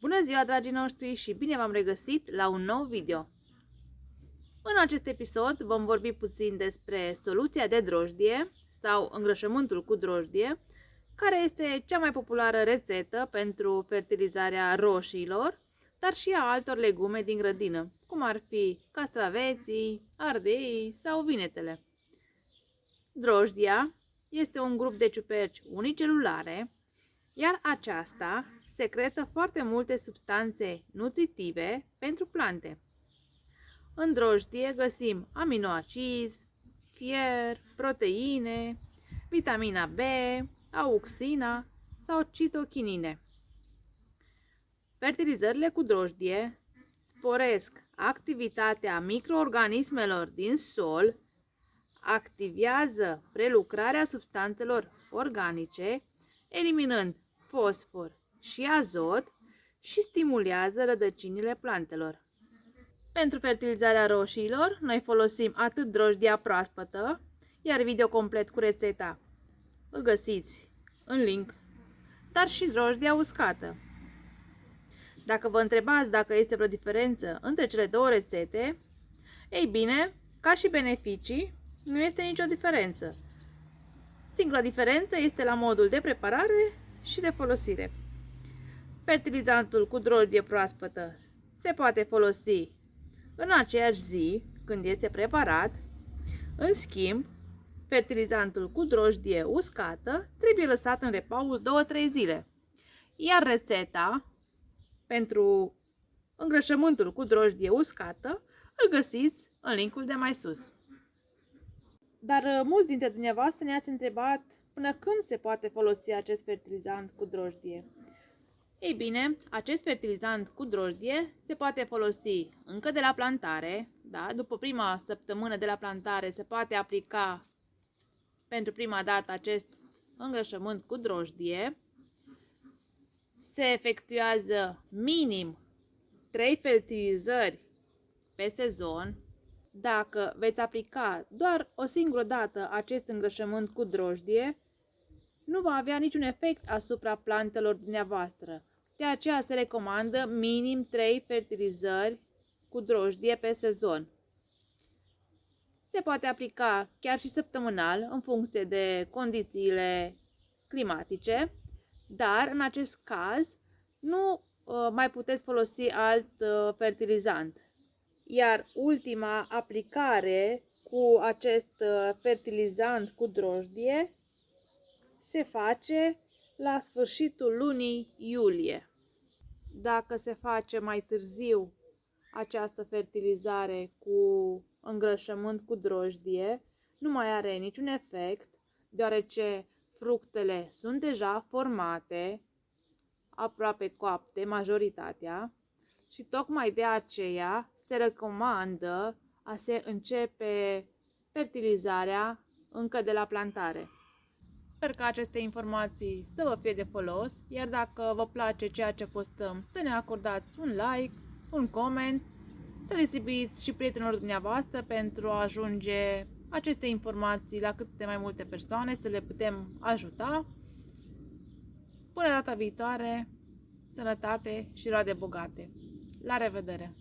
Bună ziua, dragii noștri, și bine v-am regăsit la un nou video. În acest episod vom vorbi puțin despre soluția de drojdie sau îngrășământul cu drojdie, care este cea mai populară rețetă pentru fertilizarea roșiilor, dar și a altor legume din grădină, cum ar fi castraveții, ardeii sau vinetele. Drojdia este un grup de ciuperci unicelulare, iar aceasta secretă foarte multe substanțe nutritive pentru plante. În drojdie găsim aminoacizi, fier, proteine, vitamina B, auxina sau citochinine. Fertilizările cu drojdie sporesc activitatea microorganismelor din sol, activează prelucrarea substanțelor organice, eliminând fosfor și azot și stimulează rădăcinile plantelor. Pentru fertilizarea roșiilor, noi folosim atât drojdia proaspătă, iar video complet cu rețeta îl găsiți în link, dar și drojdia uscată. Dacă vă întrebați dacă este vreo diferență între cele două rețete, ei bine, ca și beneficii, nu este nicio diferență. Singura diferență este la modul de preparare și de folosire. Fertilizantul cu drojdie proaspătă se poate folosi în aceeași zi când este preparat. În schimb, fertilizantul cu drojdie uscată trebuie lăsat în repaus 2-3 zile. Iar rețeta pentru îngrășământul cu drojdie uscată îl găsiți în linkul de mai sus. Dar mulți dintre dumneavoastră ne-ați întrebat până când se poate folosi acest fertilizant cu drojdie. Ei bine, acest fertilizant cu drojdie se poate folosi încă de la plantare, da? După prima săptămână de la plantare se poate aplica pentru prima dată acest îngrășământ cu drojdie. Se efectuează minim 3 fertilizări pe sezon. Dacă veți aplica doar o singură dată acest îngrășământ cu drojdie, nu va avea niciun efect asupra plantelor dumneavoastră. De aceea se recomandă minim 3 fertilizări cu drojdie pe sezon. Se poate aplica chiar și săptămânal în funcție de condițiile climatice, dar în acest caz nu mai puteți folosi alt fertilizant. Iar ultima aplicare cu acest fertilizant cu drojdie se face la sfârșitul lunii iulie. Dacă se face mai târziu această fertilizare cu îngrășământ cu drojdie, nu mai are niciun efect, deoarece fructele sunt deja formate, aproape coapte, majoritatea, și tocmai de aceea se recomandă a se începe fertilizarea încă de la plantare. Sper că aceste informații să vă fie de folos, iar dacă vă place ceea ce postăm, să ne acordați un like, un coment, să distribuiți și prietenilor dumneavoastră pentru a ajunge aceste informații la cât de mai multe persoane, să le putem ajuta. Până data viitoare, sănătate și roade bogate! La revedere!